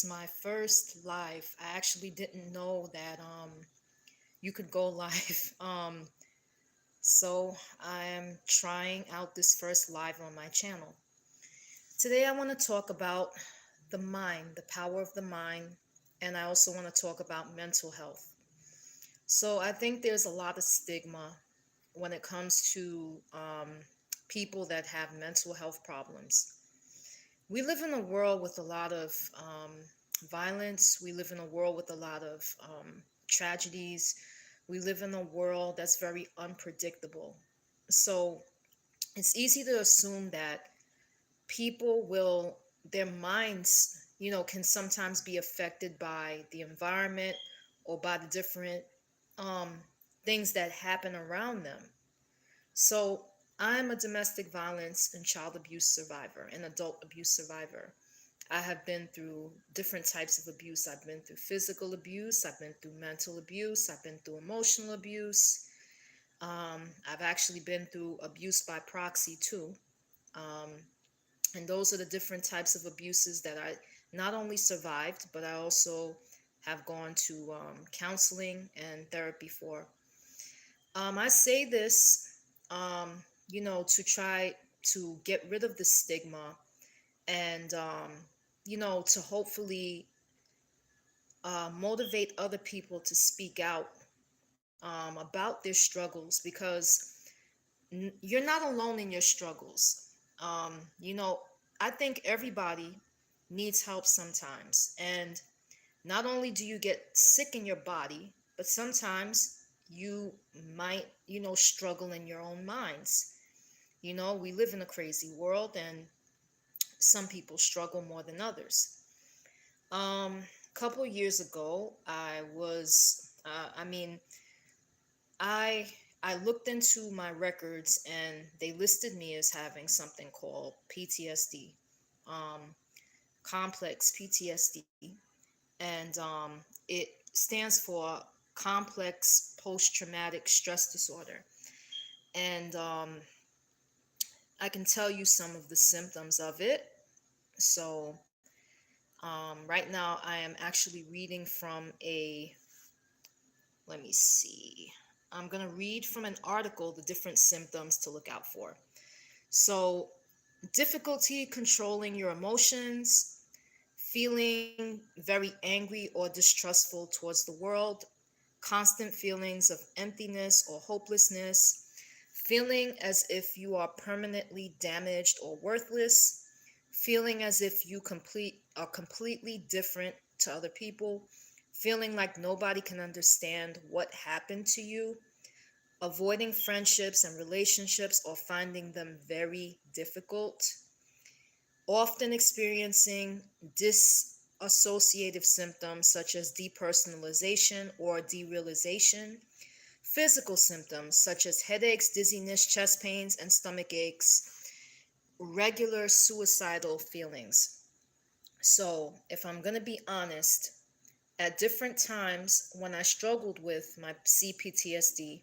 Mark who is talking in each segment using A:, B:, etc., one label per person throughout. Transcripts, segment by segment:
A: my first live. I actually didn't know that you could go live. So I'm trying out this first live on my channel. Today I want to talk about the mind, the power of the mind, and I also want to talk about mental health. So I think there's a lot of stigma when it comes to people that have mental health problems. We live in a world with a lot of violence. We live in a world with a lot of tragedies. We live in a world that's very unpredictable. So it's easy to assume that people will, their minds, can sometimes be affected by the environment or by the different um, things that happen around them. So I'm a domestic violence and child abuse survivor, an adult abuse survivor. I have been through different types of abuse. I've been through physical abuse, I've been through mental abuse, I've been through emotional abuse. I've actually been through abuse by proxy too. Um, and those are the different types of abuses that I not only survived, but I also have gone to counseling and therapy for. I say this, to try to get rid of the stigma and, to hopefully motivate other people to speak out about their struggles because you're not alone in your struggles. Um, you know, I think everybody needs help sometimes. And not only do you get sick in your body, but sometimes you might, struggle in your own minds. We live in a crazy world and some people struggle more than others. A couple years ago, I I looked into my records and they listed me as having something called PTSD, um, complex PTSD, and it stands for complex post-traumatic stress disorder. And I can tell you some of the symptoms of it. So right now, I am actually reading from let me see. I'm going to read from an article the different symptoms to look out for. So, difficulty controlling your emotions, feeling very angry or distrustful towards the world, constant feelings of emptiness or hopelessness, feeling as if you are permanently damaged or worthless, feeling as if you complete are completely different to other people, feeling like nobody can understand what happened to you, avoiding friendships and relationships or finding them very difficult, often experiencing dissociative symptoms such as depersonalization or derealization, physical symptoms such as headaches, dizziness, chest pains, and stomach aches, regular suicidal feelings. So, if I'm going to be honest, at different times when I struggled with my CPTSD,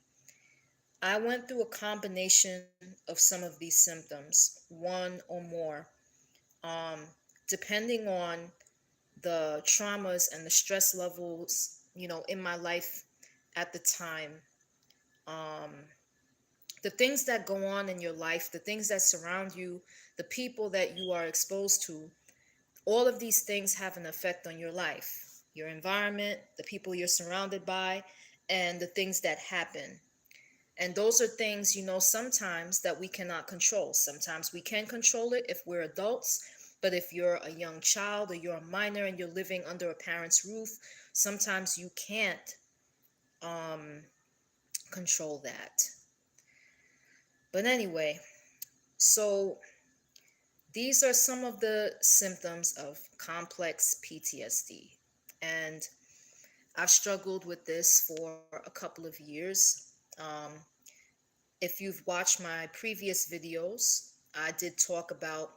A: I went through a combination of some of these symptoms, one or more, um, depending on the traumas and the stress levels, in my life at the time. Um, the things that go on in your life, the things that surround you, the people that you are exposed to, all of these things have an effect on your life, your environment, the people you're surrounded by, and the things that happen. And those are things, sometimes that we cannot control. Sometimes we can control it if we're adults, but if you're a young child or you're a minor and you're living under a parent's roof, sometimes you can't um, control that. But anyway, so these are some of the symptoms of complex PTSD. And I've struggled with this for a couple of years. If you've watched my previous videos, I did talk about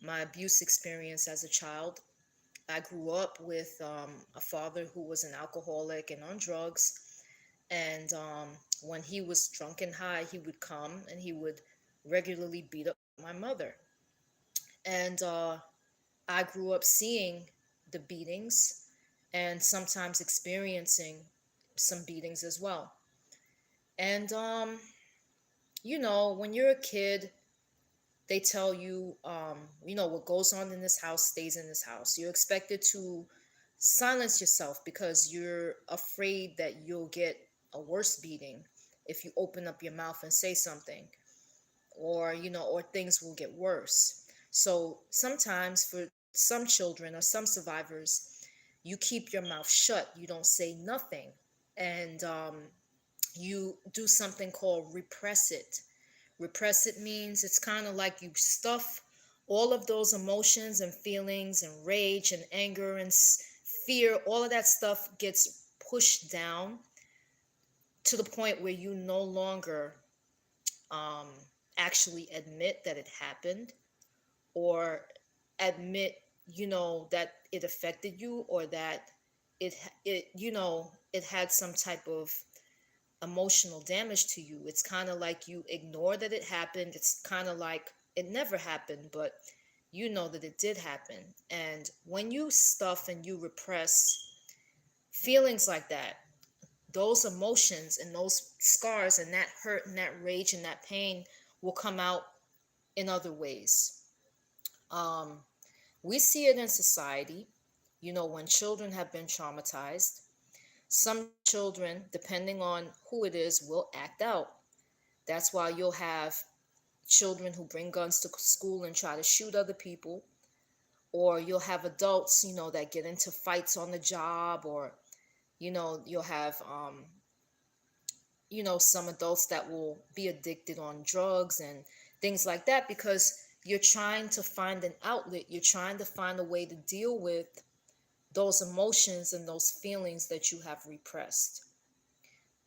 A: my abuse experience as a child. I grew up with a father who was an alcoholic and on drugs. And when he was drunk and high, he would come and he would regularly beat up my mother. And I grew up seeing the beatings and sometimes experiencing some beatings as well. And when you're a kid, they tell you, what goes on in this house stays in this house. You're expected to silence yourself because you're afraid that you'll get a worse beating if you open up your mouth and say something, or things will get worse. So sometimes for some children or some survivors, you keep your mouth shut, you don't say nothing, and you do something called repress it. Repress it means it's kind of like you stuff all of those emotions and feelings and rage and anger and fear. All of that stuff gets pushed down to the point where you no longer um, actually admit that it happened, or admit, that it affected you, or that it had some type of emotional damage to you. It's kind of like you ignore that it happened. It's kind of like it never happened, but you know that it did happen. And when you stuff and you repress feelings like that, those emotions and those scars and that hurt and that rage and that pain will come out in other ways. Um, we see it in society, when children have been traumatized. Some children, depending on who it is, will act out. That's why you'll have children who bring guns to school and try to shoot other people, or you'll have adults, that get into fights on the job, or you'll have some adults that will be addicted on drugs and things like that, because you're trying to find an outlet. You're trying to find a way to deal with those emotions and those feelings that you have repressed.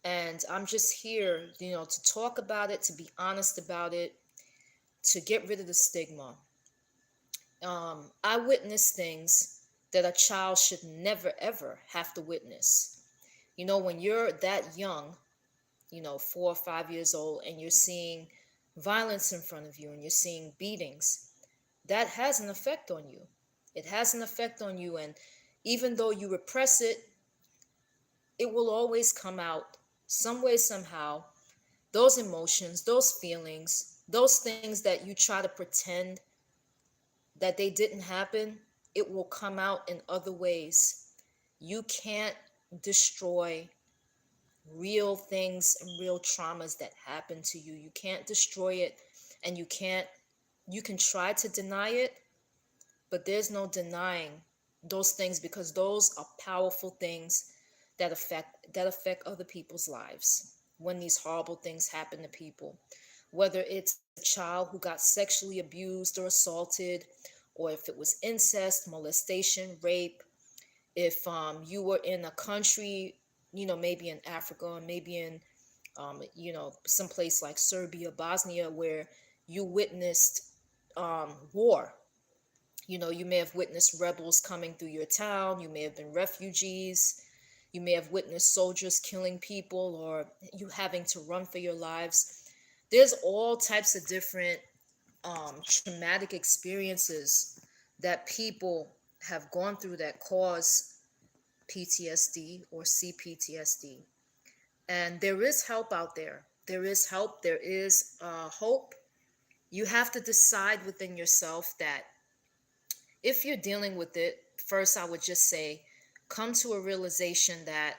A: And I'm just here, to talk about it, to be honest about it, to get rid of the stigma. I witnessed things that a child should never, ever have to witness. When you're that young, 4 or 5 years old, and you're seeing violence in front of you and you're seeing beatings, that has an effect on you. It has an effect on you. And even though you repress it, it will always come out some way, somehow. Those emotions, those feelings, those things that you try to pretend that they didn't happen, it will come out in other ways. You can't destroy real things and real traumas that happen to you. You can't destroy it, and you can try to deny it, but there's no denying those things, because those are powerful things that affect other people's lives. When these horrible things happen to people, whether it's a child who got sexually abused or assaulted, or if it was incest, molestation, rape, if you were in a country, maybe in Africa, or maybe in some place like Serbia, Bosnia, where you witnessed war. You may have witnessed rebels coming through your town. You may have been refugees. You may have witnessed soldiers killing people, or you having to run for your lives. There's all types of different traumatic experiences that people have gone through that cause PTSD or CPTSD. And there is help out there. There is help. There is hope. You have to decide within yourself that if you're dealing with it, first I would just say, come to a realization that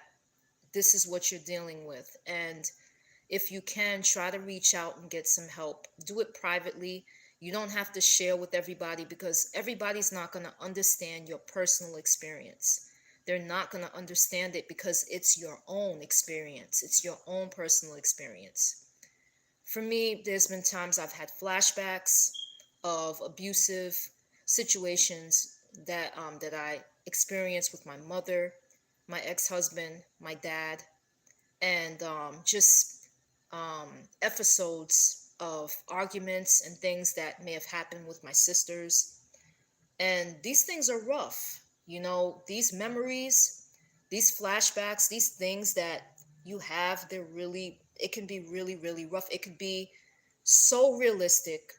A: this is what you're dealing with. And if you can, try to reach out and get some help. Do it privately. You don't have to share with everybody, because everybody's not going to understand your personal experience. They're not going to understand it because it's your own experience. It's your own personal experience. For me, there's been times I've had flashbacks of abusive situations that I experienced with my mother, my ex-husband, my dad, and just episodes of arguments and things that may have happened with my sisters. And these things are rough. These memories, these flashbacks, these things that you have, it can be really, really rough. It could be so realistic.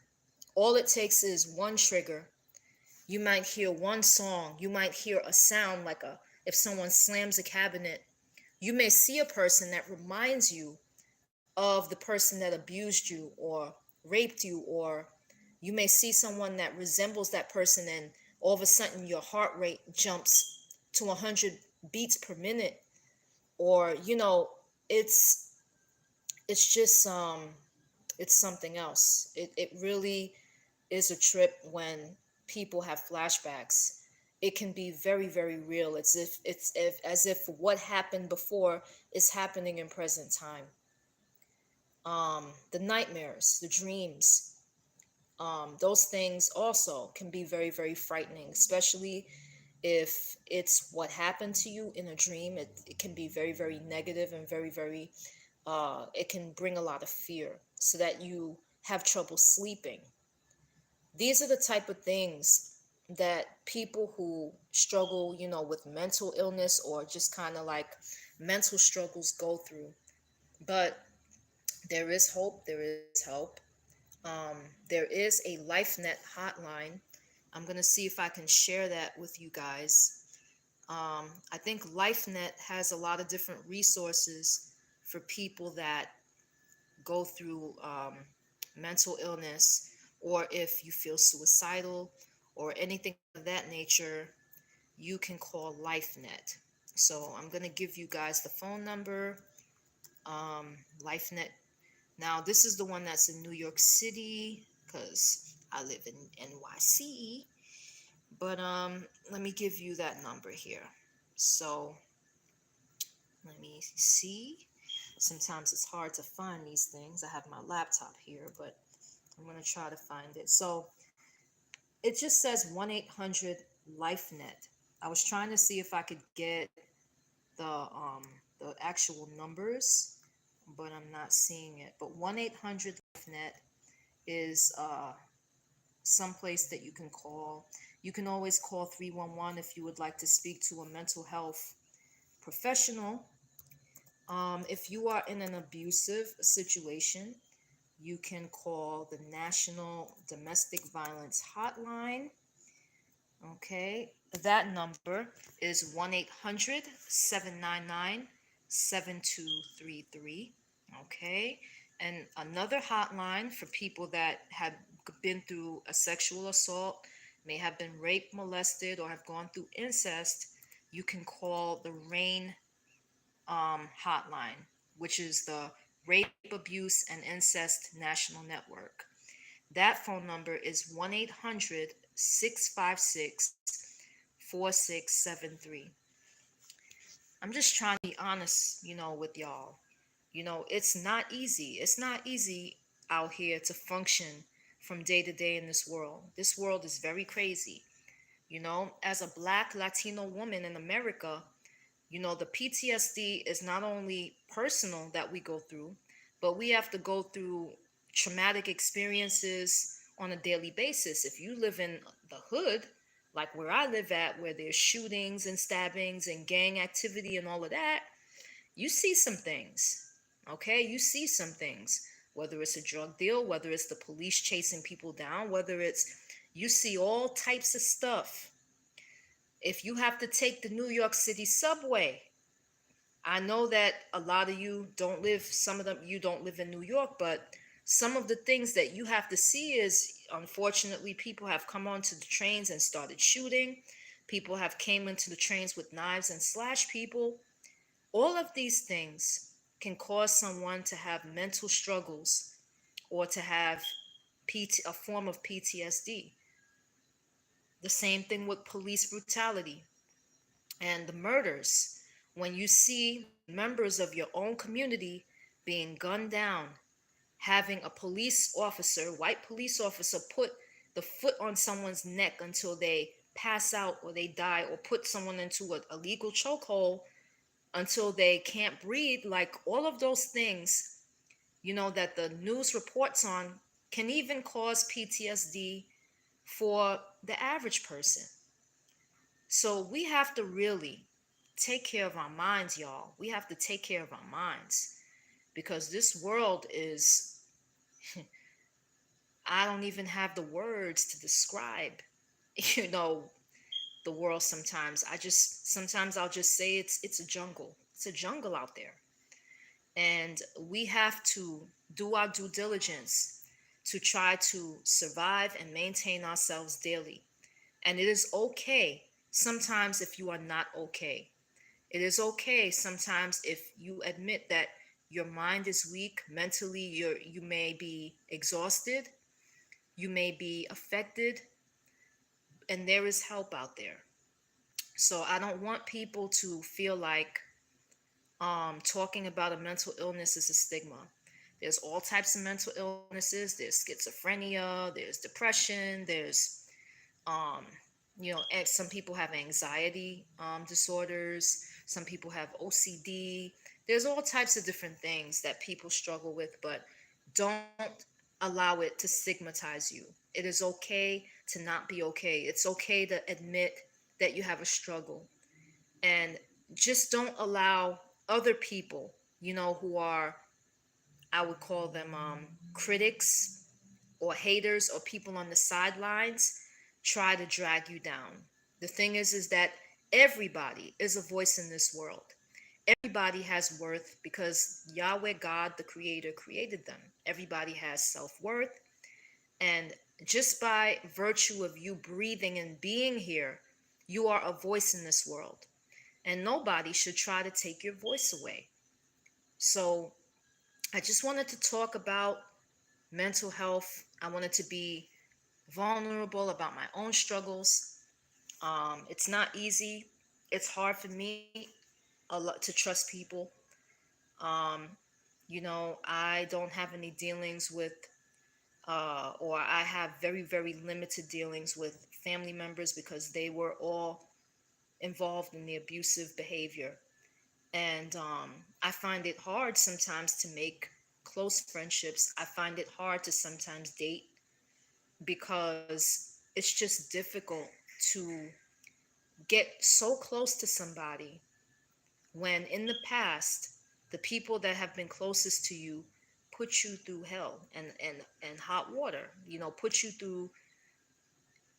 A: All it takes is one trigger. You might hear one song, you might hear a sound like a if someone slams a cabinet. You may see a person that reminds you of the person that abused you or raped you, or you may see someone that resembles that person, and all of a sudden your heart rate jumps to 100 beats per minute. Or it's it's just it's something else. It really is a trip when people have flashbacks. It can be very, very real. As if what happened before is happening in present time. The nightmares, the dreams, those things also can be very, very frightening, especially if it's what happened to you in a dream. It can be very, very negative and very, very, it can bring a lot of fear so that you have trouble sleeping. These are the type of things that people who struggle, with mental illness or just kind of like mental struggles go through. But there is hope, there is help. There is a LifeNet hotline. I'm going to see if I can share that with you guys. I think LifeNet has a lot of different resources for people that go through mental illness, or if you feel suicidal or anything of that nature, you can call LifeNet. So I'm going to give you guys the phone number. LifeNet. Now, this is the one that's in New York City because I live in NYC. But let me give you that number here. So let me see. Sometimes it's hard to find these things. I have my laptop here, but I'm going to try to find it. So it just says 1-800 LifeNet. I was trying to see if I could get the actual numbers, but I'm not seeing it. But 1-800 LifeNet is some place that you can call. You can always call 311 if you would like to speak to a mental health professional. If you are in an abusive situation, you can call the National Domestic Violence Hotline. Okay, that number is 1-800-799-7233. Okay, and another hotline for people that have been through a sexual assault, may have been raped, molested, or have gone through incest, you can call the RAIN hotline, which is the Rape, Abuse, and Incest National Network. That phone number is 1-800-656-4673. I'm just trying to be honest, with y'all. It's not easy. It's not easy out here to function from day to day in this world. This world is very crazy. As a Black Latino woman in America, the PTSD is not only personal that we go through, but we have to go through traumatic experiences on a daily basis. If you live in the hood, like where I live at, where there's shootings and stabbings and gang activity and all of that, you see some things. Okay, you see some things. Whether it's a drug deal, whether it's the police chasing people down, whether it's you see all types of stuff. If you have to take the New York City subway, I know that a lot of you don't live, some of them, you don't live in New York, but some of the things that you have to see is, unfortunately, people have come onto the trains and started shooting. People have came into the trains with knives and slashed people. All of these things can cause someone to have mental struggles or to have a form of PTSD. The same thing with police brutality and the murders. When you see members of your own community being gunned down, having a police officer, white police officer, put the foot on someone's neck until they pass out or they die, or put someone into a legal chokehold until they can't breathe, like all of those things, that the news reports on can even cause PTSD for the average person. So we have to really take care of our minds, y'all. We have to take care of our minds because this world I don't even have the words to describe. you know, the world sometimes. Sometimes I'll just say it's a jungle. It's a jungle out there. And we have to do our due diligence to try to survive and maintain ourselves daily. And it is okay sometimes if you are not okay. It is okay sometimes if you admit that your mind is weak, mentally you may be exhausted, you may be affected, and there is help out there. So I don't want people to feel like talking about a mental illness is a stigma. There's all types of mental illnesses. There's schizophrenia, there's depression, there's um, and some people have anxiety disorders. Some people have OCD. There's all types of different things that people struggle with, but don't allow it to stigmatize you. It is okay to not be okay. It's okay to admit that you have a struggle, and just don't allow other people, who are, I would call them critics or haters or people on the sidelines, try to drag you down. The thing is that everybody is a voice in this world. Everybody has worth because Yahweh God, the creator, created them. Everybody has self-worth. And just by virtue of you breathing and being here, you are a voice in this world. And nobody should try to take your voice away. So I just wanted to talk about mental health. I wanted to be vulnerable about my own struggles. It's not easy. It's hard for me a lot to trust people. Um, I don't have any dealings with, or I have very, very limited dealings with family members because they were all involved in the abusive behavior. And I find it hard sometimes to make close friendships. I find it hard to sometimes date because it's just difficult to get so close to somebody when in the past the people that have been closest to you put you through hell and hot water, put you through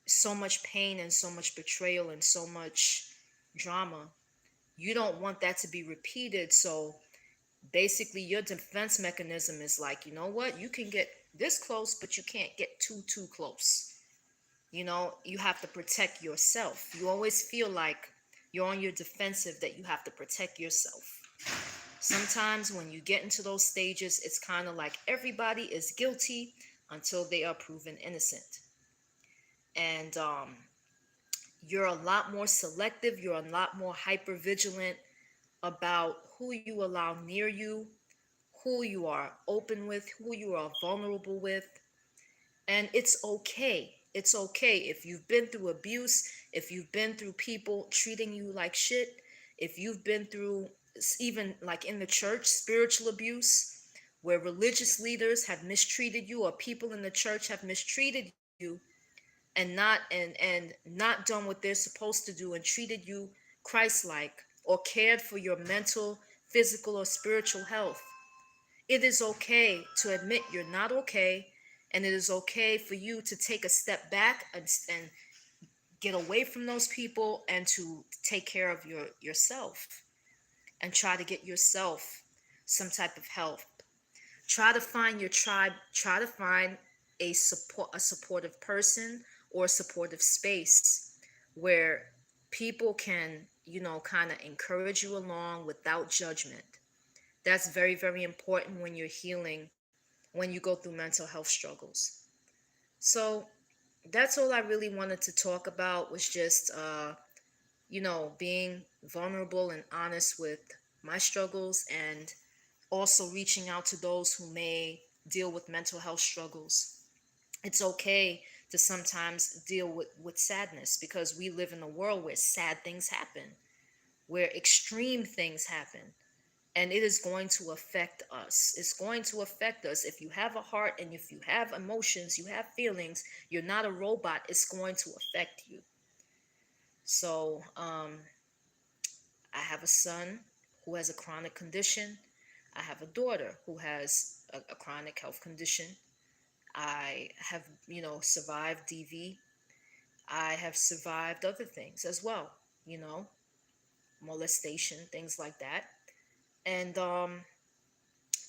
A: so much pain and so much betrayal and so much drama. You don't want that to be repeated. So basically your defense mechanism is like, you know what, you can get this close but you can't get too close. You have to protect yourself. You always feel like you're on your defensive, that you have to protect yourself. Sometimes when you get into those stages, it's kind of like everybody is guilty until they are proven innocent. And you're a lot more selective, you're a lot more hyper vigilant about who you allow near you, who you are open with, who you are vulnerable with. And it's okay. It's okay if you've been through abuse, if you've been through people treating you like shit, if you've been through even like in the church, spiritual abuse, where religious leaders have mistreated you or people in the church have mistreated you and not done what they're supposed to do and treated you Christ-like or cared for your mental, physical, or spiritual health. It is okay to admit you're not okay, and it is okay for you to take a step back and get away from those people and to take care of yourself and try to get yourself some type of help. Try to find your tribe, try to find a supportive person or a supportive space where people can, kind of encourage you along without judgment. That's very, very important when you're healing, when you go through mental health struggles. So that's all I really wanted to talk about, was just being vulnerable and honest with my struggles, and also reaching out to those who may deal with mental health struggles. It's okay to sometimes deal with sadness, because we live in a world where sad things happen, where extreme things happen, and it is going to affect us. It's going to affect us. If you have a heart and if you have emotions, you have feelings, you're not a robot, it's going to affect you. So I have a son who has a chronic condition. I have a daughter who has a chronic health condition. I have, survived DV. I have survived other things as well, you know, molestation, things like that. And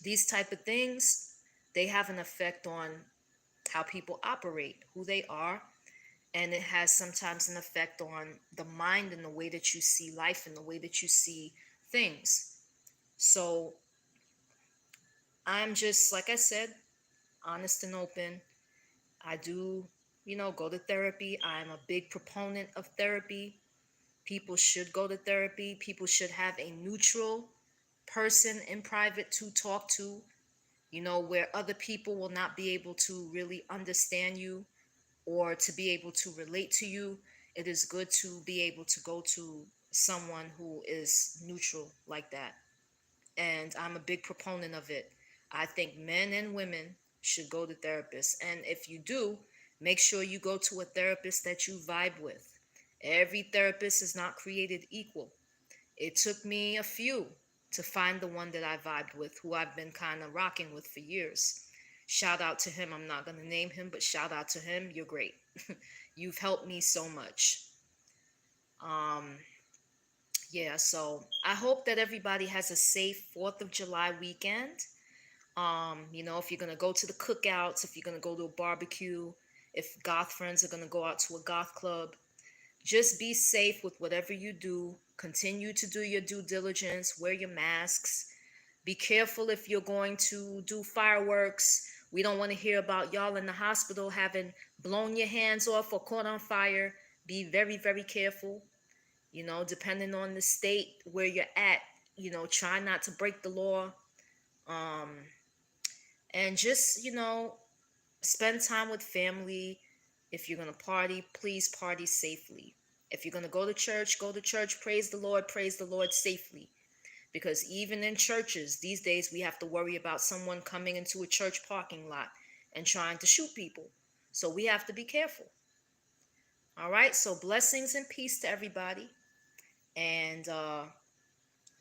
A: these type of things, they have an effect on how people operate, who they are, and it has sometimes an effect on the mind and the way that you see life and the way that you see things. So I'm just, like I said, honest and open. I do, go to therapy. I'm a big proponent of therapy. People should go to therapy. People should have a neutral person in private to talk to, where other people will not be able to really understand you or to be able to relate to you. It is good to be able to go to someone who is neutral like that. And I'm a big proponent of it. I think men and women should go to therapists. And if you do, make sure you go to a therapist that you vibe with. Every therapist is not created equal. It took me a few to find the one that I vibed with, who I've been kind of rocking with for years. Shout out to him. I'm not going to name him, but shout out to him. You're great. You've helped me so much. Um, yeah, so I hope that everybody has a safe 4th of July weekend. If you're gonna go to the cookouts, if you're gonna go to a barbecue, if goth friends are gonna go out to a goth club, just be safe with whatever you do. Continue to do your due diligence, wear your masks. Be careful if you're going to do fireworks. We don't want to hear about y'all in the hospital having blown your hands off or caught on fire. Be very, very careful. Depending on the state where you're at, try not to break the law. Um, and just, spend time with family. If you're going to party, please party safely. If you're going to go to church, praise the Lord safely. Because even in churches these days, we have to worry about someone coming into a church parking lot and trying to shoot people. So we have to be careful. All right. So blessings and peace to everybody. And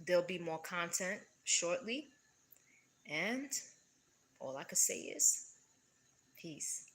A: there'll be more content shortly. And all I can say is peace.